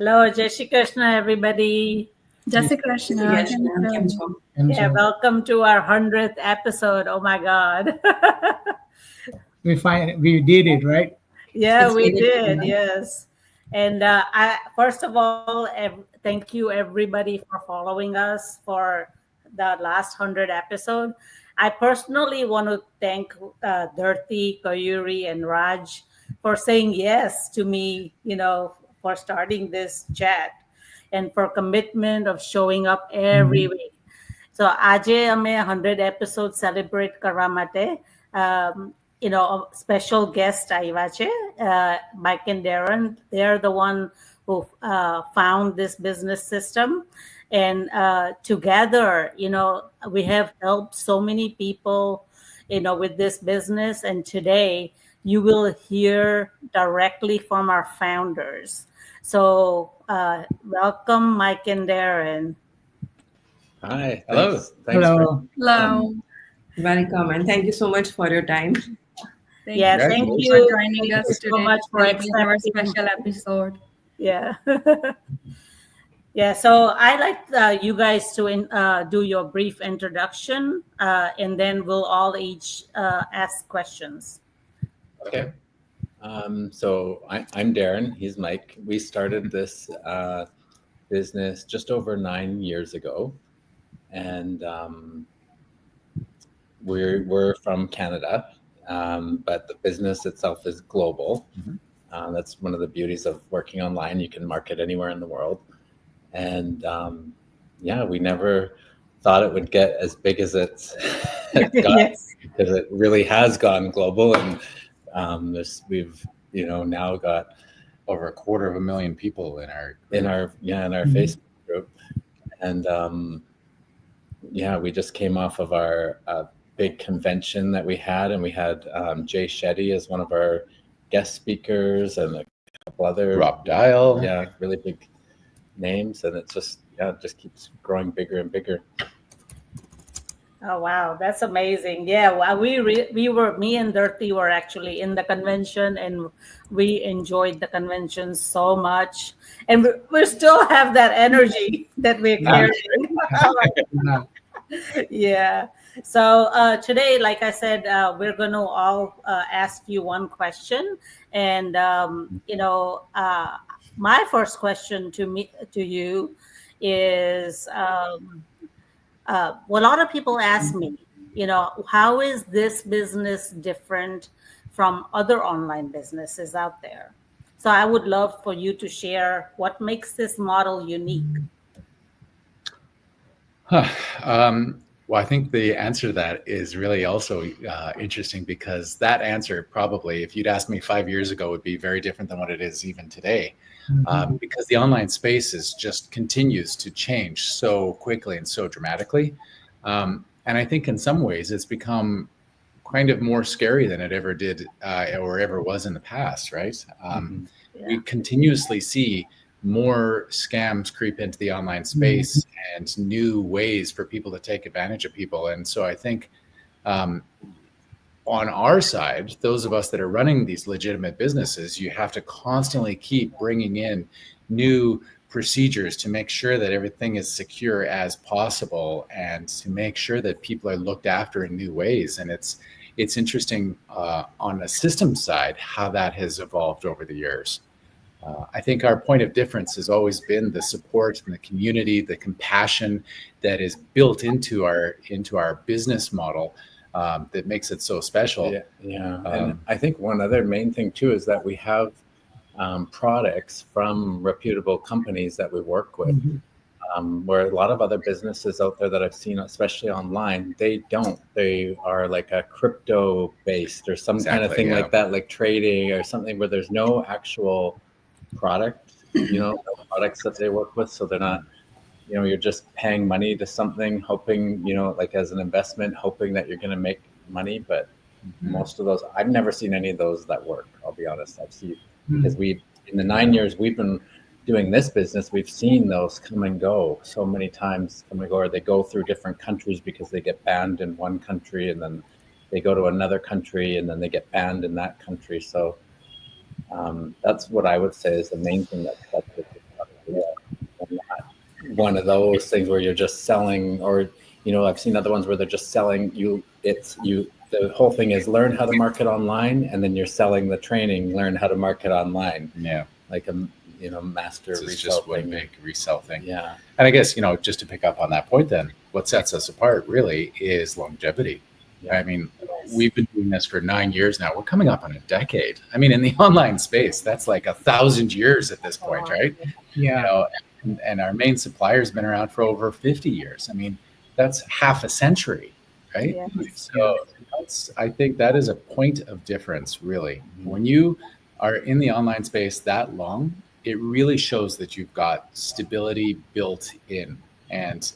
Hello, Jai Shri Krishna, everybody. Jai Shri Krishna. Yeah, welcome to our 100th episode. Oh my God. We did it, right? Yeah, we did. Yes. And first of all, thank you everybody for following us for the last 100 episode. I personally want to thank 𝗘𝗽𝗶𝘀𝗃, and Raj for saying yes to me, for starting this chat and for commitment of showing up every week. So આજે અમે 100 episode celebrate કરવા માટે a special guest આવ્યા છે. Mike and Darren, they're the one who found this business system. And together, we have helped so many people, with this business. And today you will hear directly from our founders. So welcome, Mike and Darren. Hi. Hello. Hello. Welcome, and thank you so much for your time. Thank you for joining us today. So much for our special episode. Yeah. Yeah. So I like you guys to do your brief introduction, and then we'll all each ask questions. Okay. So I'm Darren. He's Mike. We started this business just over 9 years ago, and we're from Canada, but the business itself is global. That's one of the beauties of working online. You can market anywhere in the world. And we never thought it would get as big as it's got, because it really has gone global. And we've now got over 250,000 people in our Facebook group. And we just came off of our big convention that we had, and we had 𝗘𝗽𝗶𝘀𝗃 as one of our guest speakers, and a couple other Rob Dial, really big names, and it just keeps growing bigger and bigger. Oh wow, that's amazing! Yeah, well, me and 𝗘𝗽𝗶 were actually in the convention, and we enjoyed the convention so much, and we still have that energy that we're carrying. Yeah. So today, like I said, we're going to all ask you one question, and my first question to you is, a lot of people ask me, how is this business different from other online businesses out there? So I would love for you to share what makes this model unique. Well, I think the answer to that is really also interesting, because that answer probably, if you'd asked me 5 years ago, would be very different than what it is even today. Because the online space just continues to change so quickly and so dramatically. And I think in some ways it's become kind of more scary than it ever did or ever was in the past, right? We continuously see more scams creep into the online space and new ways for people to take advantage of people. And so I think on our side, those of us that are running these legitimate businesses, you have to constantly keep bringing in new procedures to make sure that everything is secure as possible, and to make sure that people are looked after in new ways. And it's interesting on a system side how that has evolved over the years. I think our point of difference has always been the support and the community, the compassion that is built into our business model that makes it so special. And I think one other main thing too is that we have products from reputable companies that we work with, where a lot of other businesses out there that I've seen, especially online, they are like a crypto based or some kind of thing like that, like trading or something, where there's no actual product, no products that they work with. So they're not, you're just paying money to something, hoping, like as an investment, hoping that you're going to make money. But most of those, I've never seen any of those that work. I'll be honest. I've seen, because in the 9 years we've been doing this business, we've seen those come and go so many times, or they go through different countries because they get banned in one country, and then they go to another country, and then they get banned in that country. So that's what I would say is the main thing that sets it apart. one of those things where you're just selling, or I've seen other ones where they're just selling you. The whole thing is learn how to market online, and then you're selling the training, learn how to market online. Yeah, like a master it's resell just one thing. big resell thing. Yeah, and I guess just to pick up on that point, then what sets us apart really is longevity. Yeah. I mean, we've been doing this for 9 years now. We're coming up on a decade. I mean, in the online space, that's like 1,000 years at this point, right? Yeah. And our main supplier's been around for over 50 years. I mean, that's half a century, right? Yeah. So I think that is a point of difference, really. When you are in the online space that long, it really shows that you've got stability built in. And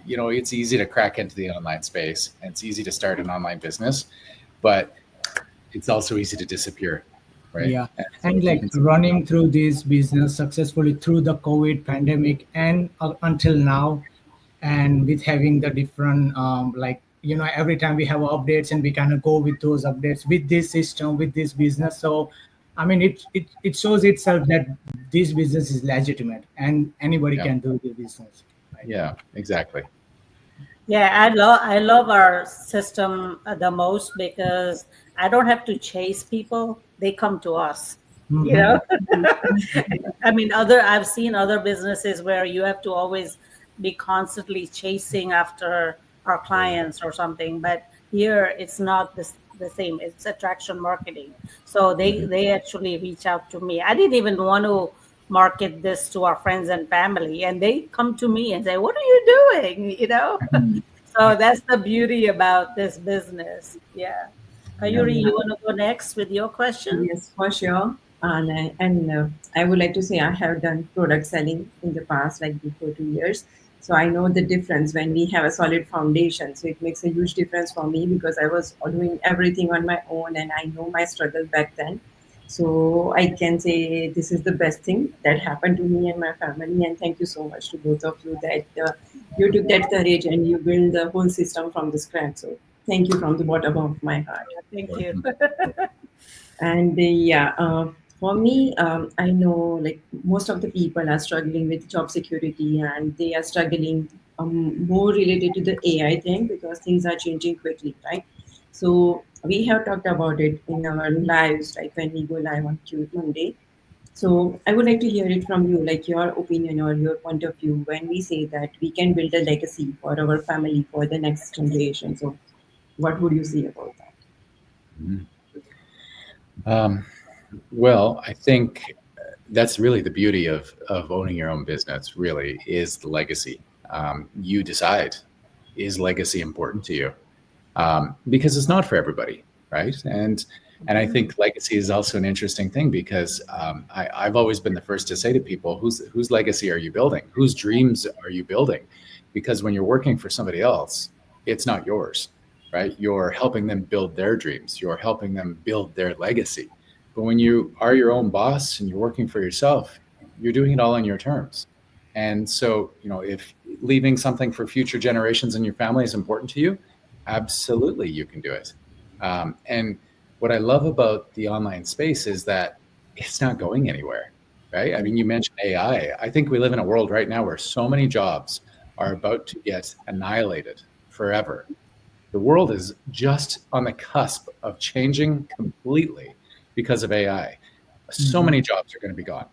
it's easy to crack into the online space, and it's easy to start an online business, but it's also easy to disappear, right? Yeah, and like running through this business successfully through the COVID pandemic and until now, and with having the different every time we have updates and we kind of go with those updates with this system, with this business. So I mean, it shows itself that this business is legitimate and anybody can do the business. Right? Yeah, exactly. Yeah, I love our system the most because I don't have to chase people; they come to us. I mean, I've seen other businesses where you have to always be constantly chasing after our clients or something, but here it's not the same. It's attraction marketing, so they actually reach out to me. I didn't even want to market this to our friends and family, and they come to me and say, "What are you doing?" So that's the beauty about this business. Yeah. Kayuri, you want to go next with your question? Yes, for sure. And I would like to say I have done product selling in the past, like before 2 years. So I know the difference when we have a solid foundation. So it makes a huge difference for me because I was doing everything on my own, and I know my struggle back then. So I can say this is the best thing that happened to me and my family. And thank you so much to both of you that you took that courage and you built the whole system from the scratch. So thank you from the bottom of my heart. Thank you. And for me, I know like most of the people are struggling with job security, and they are struggling more related to the AI thing because things are changing quickly, right? So we have talked about it in our lives, like when we go live on Monday. So I would like to hear it from you, like your opinion or your point of view when we say that we can build a legacy for our family for the next generation. So what would you say about that? Well, I think that's really the beauty of owning your own business, really, is the legacy. You decide, is legacy important to you? Because it's not for everybody, right? And I think legacy is also an interesting thing because I've always been the first to say to people, whose legacy are you building? Whose dreams are you building? Because when you're working for somebody else, it's not yours, right? You're helping them build their dreams. You're helping them build their legacy. But when you are your own boss and you're working for yourself, you're doing it all on your terms. And so, if leaving something for future generations in your family is important to you, absolutely you can do it. And what I love about the online space is that it's not going anywhere, right? I mean, you mentioned AI. I think we live in a world right now where so many jobs are about to get annihilated forever. The world is just on the cusp of changing completely because of AI. So many jobs are going to be gone.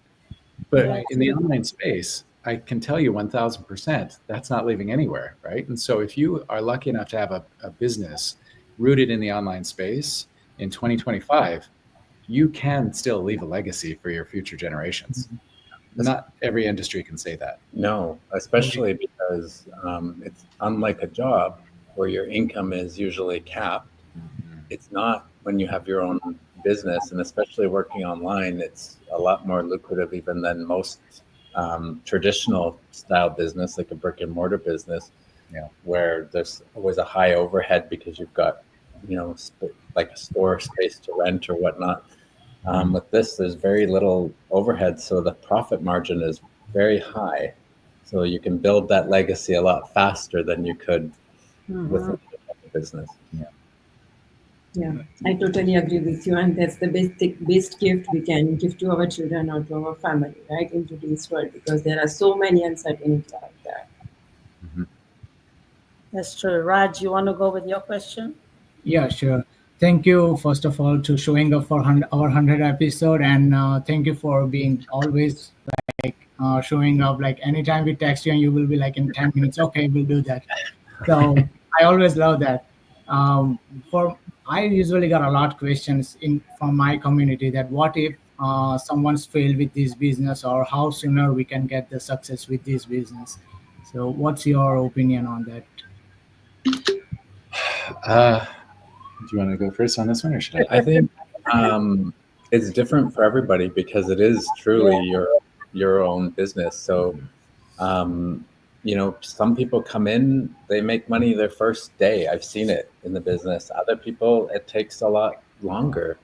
But in the online space, I can tell you 1,000% that's not leaving anywhere, right? And so if you are lucky enough to have a business rooted in the online space in 2025, you can still leave a legacy for your future generations. Not every industry can say that. No, especially because it's unlike a job where your income is usually capped. It's not when you have your own business, and especially working online, it's a lot more lucrative even than most traditional style business, like a brick and mortar business, where there's always a high overhead because you've got, like a store space to rent or whatnot. With this, there's very little overhead, so the profit margin is very high. So you can build that legacy a lot faster than you could with a business. Yeah, I totally agree with you, and that's the best gift we can give to our children or to our family, right, in today's world, because there are so many uncertainties out there. Mhm. That's true. Raj, you want to go with your question? Yeah, sure. Thank you, first of all, to showing up for our 100 episode, and thank you for being always like showing up. Like anytime we text you, and you will be like in 10 minutes. Okay, we'll do that. So I always love that. For I usually got a lot of questions in from my community that what if someone's failed with this business, or how sooner we can get the success with this business. So what's your opinion on that? Do you want to go first on this one, or should I? I think it's different for everybody because it is truly Yeah. your own business. So um, some people come in, they make money their first day. I've seen it in the business. Other people, it takes a lot longer,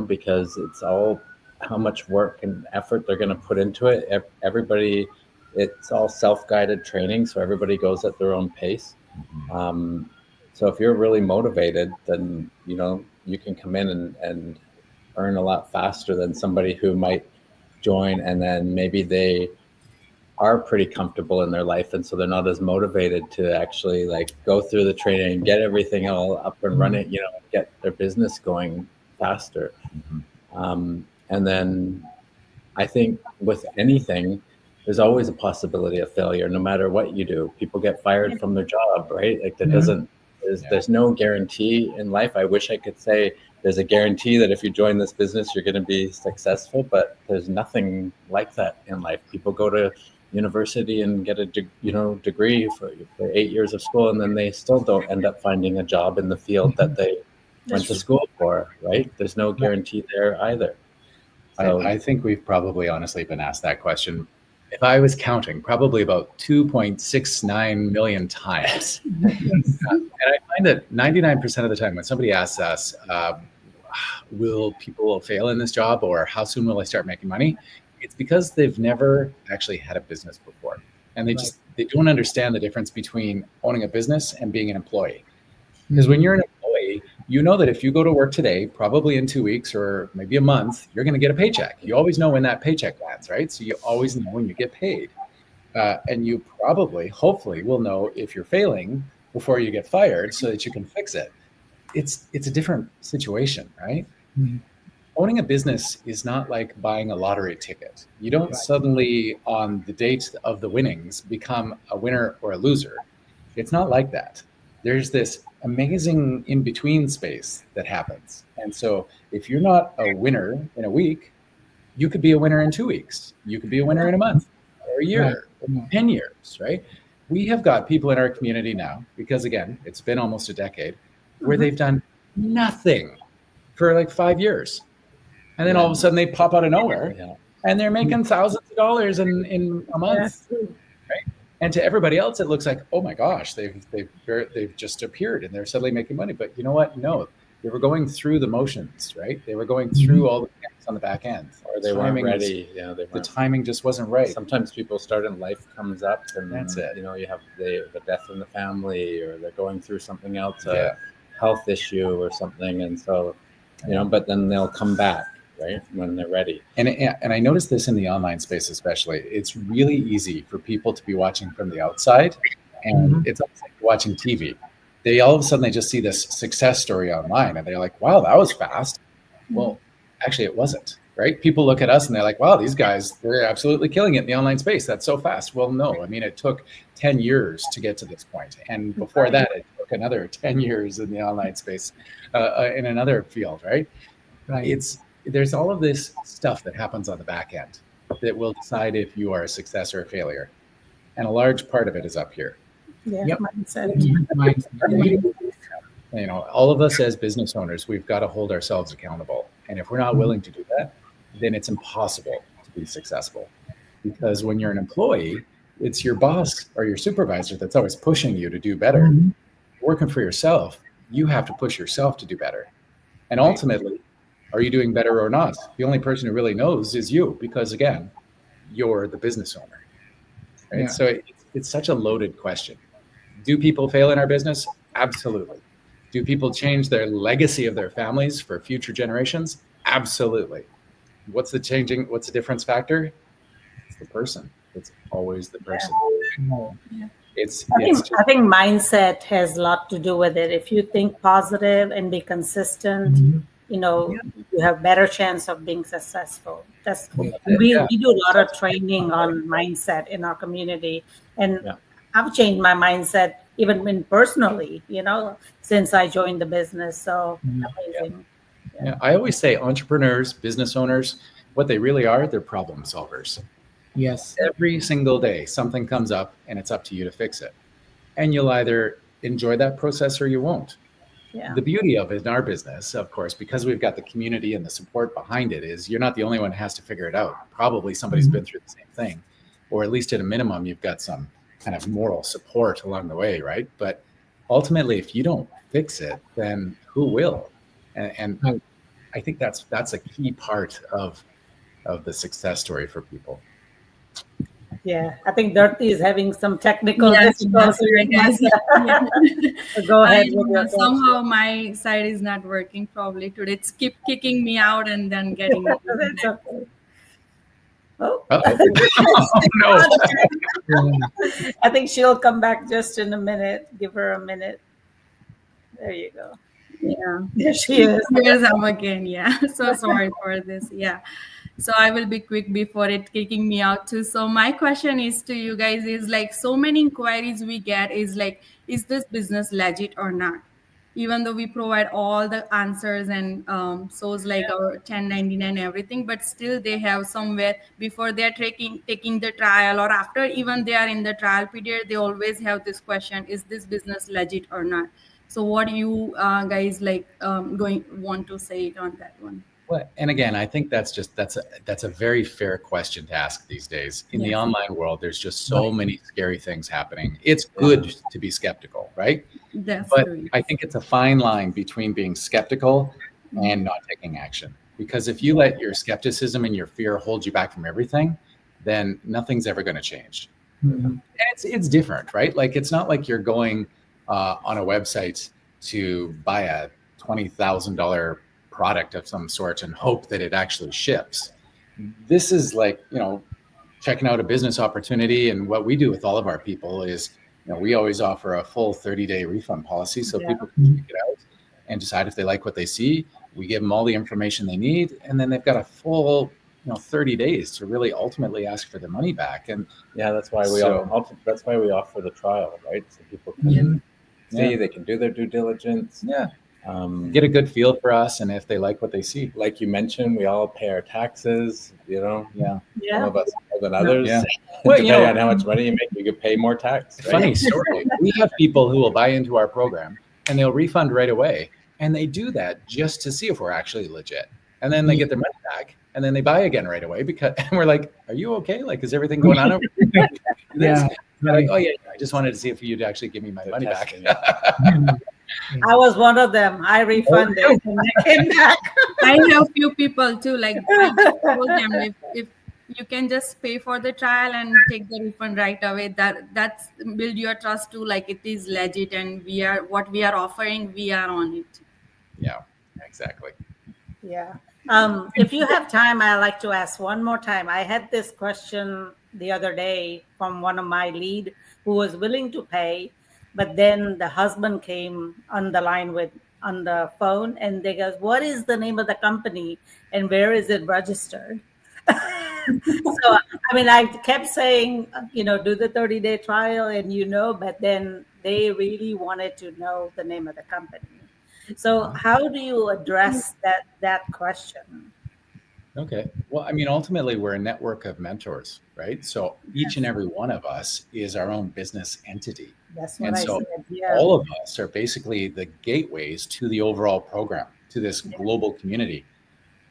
because it's all how much work and effort they're going to put into it. Everybody, it's all self-guided training, so everybody goes at their own pace. Um, so if you're really motivated, then you can come in and earn a lot faster than somebody who might join and then maybe they are pretty comfortable in their life, and so they're not as motivated to actually like go through the training and get everything all up and running, get their business going faster. And then I think with anything, there's always a possibility of failure, no matter what you do. People get fired from their job, right? Like that doesn't. There's no guarantee in life. I wish I could say there's a guarantee that if you join this business, you're going to be successful, but there's nothing like that in life. People go to university and get a degree for 8 years of school, and then they still don't end up finding a job in the field that they went to school for, right? There's no guarantee there either. So, I think we've probably honestly been asked that question, if I was counting, probably about 2.69 million times. And I find that 99% of the time when somebody asks us, will people fail in this job, or how soon will I start making money? It's because they've never actually had a business before. And they don't understand the difference between owning a business and being an employee. Because when you're an employee, you know that if you go to work today, probably in 2 weeks or maybe a month, you're going to get a paycheck. You always know when that paycheck lands, right? So you always know when you get paid. And you probably, hopefully, will know if you're failing before you get fired so that you can fix it. It's a different situation, right? Owning a business is not like buying a lottery ticket. You don't suddenly, on the date of the winnings, become a winner or a loser. It's not like that. There's this amazing in-between space that happens. And so if you're not a winner in a week, you could be a winner in 2 weeks. You could be a winner in a month or a year, or 10 years, right? We have got people in our community now, because again, it's been almost a decade, where they've done nothing for like 5 years. And then all of a sudden they pop out of nowhere and they're making thousands of dollars in a month, right? And to everybody else, it looks like, oh my gosh, they've just appeared and they're suddenly making money. But you know what? No, they were going through the motions, right? They were going through all the things on the back end. Or they weren't ready. The timing just wasn't right. Sometimes people start and life comes up, and that's it. You have the death in the family, or they're going through something else, a health issue or something, and so but then they'll come back, right, when they're ready. And I noticed this in the online space especially. It's really easy for people to be watching from the outside, and it's almost like watching TV. They all of a sudden they just see this success story online, and they're like, "Wow, that was fast." Well, actually, it wasn't. Right? People look at us and they're like, "Wow, these guys, they're absolutely killing it in the online space. That's so fast." Well, no. I mean, it took 10 years to get to this point, and before that, it took another 10 years in the online space, in another field. Right? There's all of this stuff that happens on the back end that will decide if you are a success or a failure. And a large part of it is up here. Mindset. All of us as business owners, we've got to hold ourselves accountable. And if we're not willing to do that, then it's impossible to be successful. Because when you're an employee, it's your boss or your supervisor that's always pushing you to do better. Working for yourself, you have to push yourself to do better. And ultimately, are you doing better or not? The only person who really knows is you, because again, you're the business owner. Right? So it's such a loaded question. Do people fail in our business? Absolutely. Do people change their legacy of their families for future generations? Absolutely. What's the difference factor? It's the person. It's always the person. Yeah. I think mindset has a lot to do with it. If you think positive and be consistent, you have better chance of being successful. We do a lot of training on mindset in our community, and I've changed my mindset even personally, since I joined the business. So amazing. Yeah, I always say entrepreneurs, business owners, what they really are, they're problem solvers. Yes. Every single day, something comes up and it's up to you to fix it. And you'll either enjoy that process or you won't. Yeah. The beauty of it in our business, of course, because we've got the community and the support behind it, is you're not the only one who has to figure it out. Probably somebody's been through the same thing, or at least at a minimum, you've got some kind of moral support along the way, right? But ultimately, if you don't fix it, then who will? And I think that's a key part of the success story for people. Yeah, I think 𝗘𝗽𝗶𝘀 is having some technical difficulties. So go ahead with your somehow my side is not working probably today. It's keep kicking me out and then getting me. That's okay. Oh. No. I think she'll come back just in a minute. Give her a minute. There you go. Yeah. There she is. Here's I'm again. Yeah. So sorry for this. Yeah. So I will be quick before it kicking me out too. So my question is to you guys is like, so many inquiries we get is like, is this business legit or not? Even though we provide all the answers and shows like our 1099 everything, but still they have somewhere before they're taking the trial or after even they are in the trial period, they always have this question, is this business legit or not? So what do you guys like want to say it on that one? Well, and again, I think that's a very fair question to ask these days. In the online world, there's just so many scary things happening. It's good to be skeptical, right? But I think it's a fine line between being skeptical and not taking action. Because if you let your skepticism and your fear hold you back from everything, then nothing's ever going to change. And it's different, right? Like, it's not like you're going on a website to buy a $20,000 product of some sort and hope that it actually ships. This is like, checking out a business opportunity. And what we do with all of our people is, we always offer a full 30-day refund policy. So people can check it out and decide if they like what they see. We give them all the information they need. And then they've got a full 30 days to really ultimately ask for their money back. And that's why we offer the trial, right? So people can see, they can do their due diligence. Get a good feel for us, and if they like what they see. Like you mentioned, we all pay our taxes, Some of us more than others. Well, depending on how much money you make, you could pay more tax. Right? Funny story. We have people who will buy into our program and they'll refund right away. And they do that just to see if we're actually legit. And then they get their money back and then they buy again right away and we're like, are you okay? Like, is everything going on over here? Like, oh yeah, I just wanted to see if you'd actually give me my money back. I was one of them. I refunded and I came back. I have few people too. Like, I just told them if you can just pay for the trial and take the refund right away, that's build your trust too. Like, it is legit and what we are offering, we are on it. Yeah, exactly. Yeah. If you have time, I'd like to ask one more time. I had this question the other day from one of my lead who was willing to pay, but then the husband came on the line on the phone and they goes, what is the name of the company and where is it registered? So, I kept saying, do the 30-day trial but then they really wanted to know the name of the company. So how do you address that question? Okay. Well, ultimately, we're a network of mentors, right? So each and every one of us is our own business entity. That's what I said. All of us are basically the gateways to the overall program, to this global community.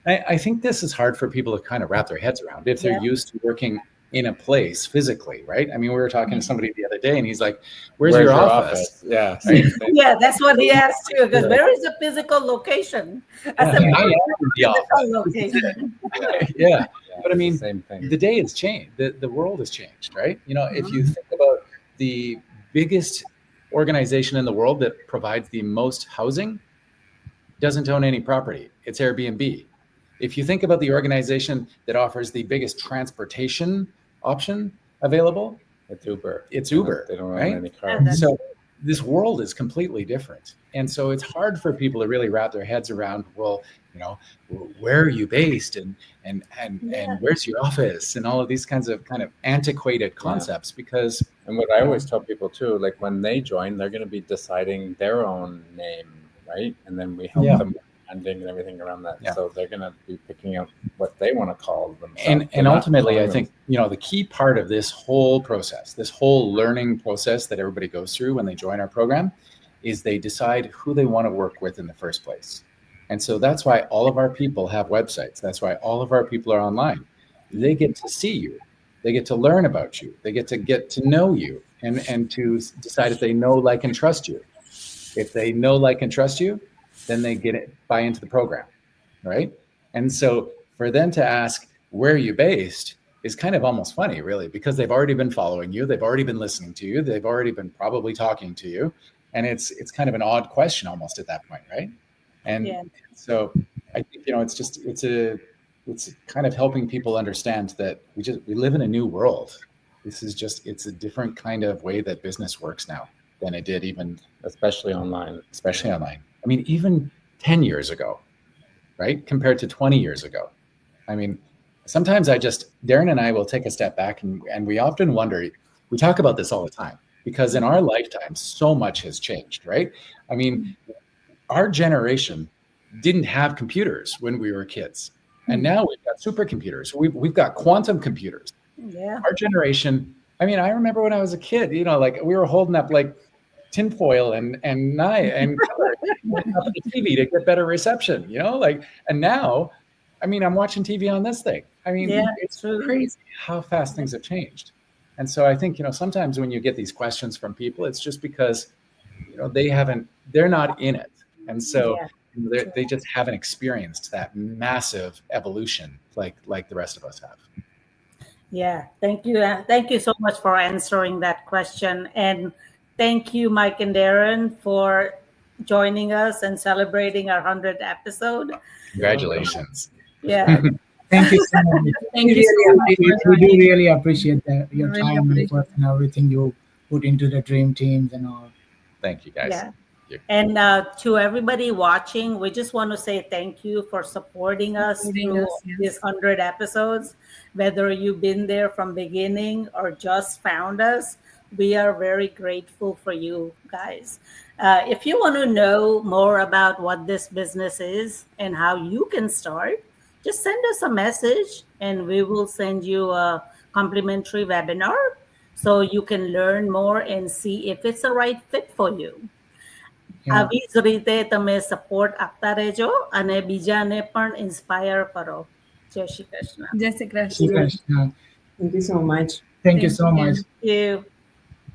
I think this is hard for people to kind of wrap their heads around if they're used to working in a place physically, right? We were talking to somebody the other day and he's like, where's your office? Yeah. Right? Yeah, that's what he asked too. Because where is the physical location? I said, I am the physical location. Yeah. But same thing. The day has changed. The world has changed, right? If you think about the biggest organization in the world that provides the most housing doesn't own any property. It's Airbnb. If you think about the organization that offers the biggest transportation option available, It's Uber. It's Uber. They don't right? own any cars. So this world is completely different. And so it's hard for people to really wrap their heads around, well, you know, where are you based and where's your office and all of these kinds of kind of antiquated concepts because And what I always tell people too, like when they join, they're going to be deciding their own name, right? And then we help them with branding and everything around that. Yeah. So they're going to be picking out what they want to call themselves. and ultimately, I think, you know, the key part of this whole process, this whole learning process that everybody goes through when they join our program is they decide who they want to work with in the first place. And so that's why all of our people have websites. That's why all of our people are online. They get to see you. They get to learn about you. They get to know you and to decide if they know, like, and trust you. If they know, like, and trust you, then they buy into the program, right? And so for them to ask, where are you based, is kind of almost funny, really, because they've already been following you. They've already been listening to you. They've already been probably talking to you. And it's kind of an odd question almost at that point, right? And so I think, you know, it's kind of helping people understand that we live in a new world. It's a different kind of way that business works now than it did even, especially online. I mean, even 10 years ago, right? Compared to 20 years ago. I mean, sometimes Darren and I will take a step back and we often wonder, we talk about this all the time because in our lifetime, so much has changed, right? I mean, our generation didn't have computers when we were kids. And now we've got supercomputers. We've got quantum computers. Yeah. Our generation, I mean, I remember when I was a kid, you know, like we were holding up like tinfoil and color up the TV to get better reception, you know, like, and now, I mean, I'm watching TV on this thing. I mean, it's crazy how fast things have changed. And so I think, you know, sometimes when you get these questions from people, it's just because, you know, they're not in it. And so they just haven't experienced that massive evolution like the rest of us have. Yeah, thank you. Thank you so much for answering that question. And thank you, Mike and Darren, for joining us and celebrating our 100th episode. Congratulations. Yeah. Thank you so much. Thank you so much. We do really appreciate that, your time and effort and everything you put into the dream teams and all. Thank you, guys. Yeah. And to everybody watching, we just want to say thank you for supporting us through these 100 episodes. Whether you've been there from beginning or just found us, we are very grateful for you guys. If you want to know more about what this business is and how you can start, just send us a message and we will send you a complimentary webinar so you can learn more and see if it's the right fit for you. આવી જ રીતે તમે support આપતા રહેજો અને બીજાને પણ inspire કરો. જય શ્રી કૃષ્ણ. જય Shri Krishna. Thank you so much. Thank you so much. Thank you.